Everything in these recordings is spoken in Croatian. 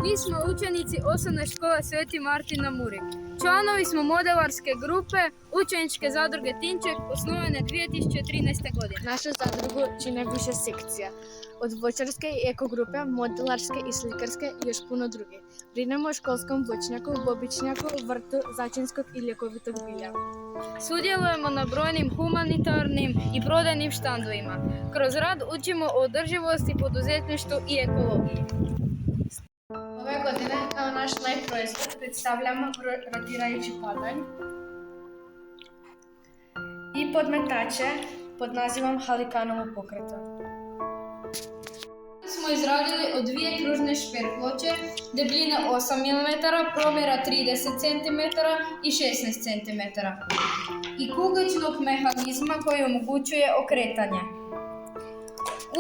Mi smo učenici osnovne škole Sveti Martin na Muri. Članovi smo modelarske grupe učeničke zadruge Tinček, osnovane 2013. godine. Našu zadrugu čine više sekcija. Od voćarske i eko grupe, modelarske i slikarske i još puno druge. Brinemo o školskom voćnjaku, bobičnjaku, vrtu, začinskog i ljekovitog bilja. Sudjelujemo na brojnim humanitarnim i prodajnim štandovima. Kroz rad učimo o održivosti, poduzetništvu i ekologiji. Ove godine kao naš najproizvod predstavljamo rotirajući padanj i podmetače pod nazivom Halikanovo pokreto. Smo izradili od dvije kružne šperploče debljine 8 mm, promjera 30 cm i 16 cm i kugličnog mehanizma koji omogućuje okretanje.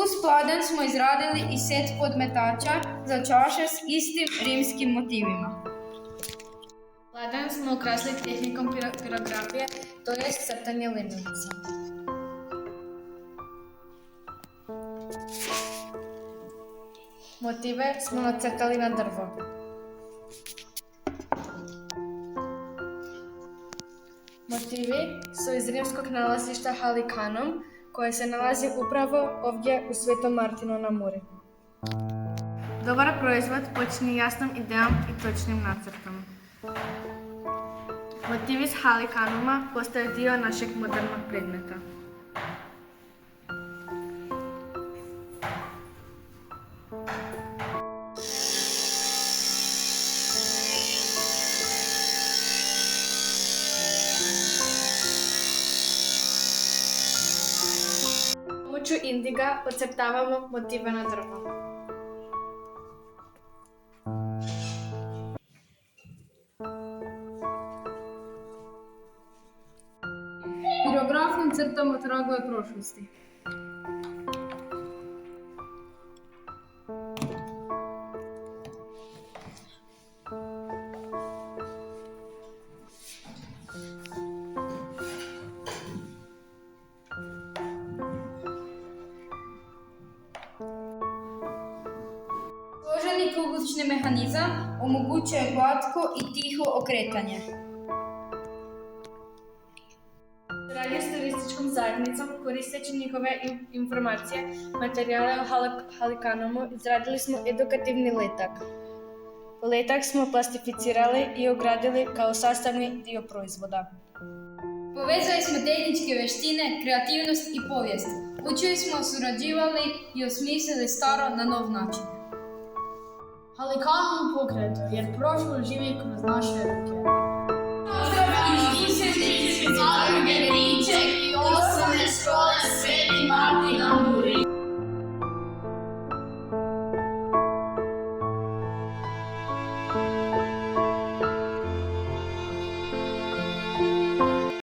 Uz pladenj smo izradili i set podmetača za čaše s istim rimskim motivima. Pladenj smo ukrasili tehnikom pirografije, to je crtanje linovica. Motive smo nacrtali na drvo. Motivi su iz rimskog nalazišta Halikanom, koje se nalazi upravo ovdje u Svetom Martinu na Muri. Dobar proizvod počinje jasnom idejom i točnim nacrtom. Motivi s Halikanuma postaju dio našeg modernog predmeta. Pomoću indiga podcrtavamo motive na drvu. Pirografijom crtamo tragove prošlosti. Složeni kuglični mehanizam omogućuje glatko i tiho okretanje. Suradnje s turističkom zajednicom, koristeći njihove informacije, materijale o Halikanomu, izradili smo edukativni letak. Letak smo plastificirali i ogradili kao sastavni dio proizvoda. Povezali smo tehničke vještine, kreativnost i povijest. Učili smo, surađivali i osmislili staro na nov način. Halikanovo pokreto, jer prošlost živi kroz naše ruke. Pozdrav iz Zadruge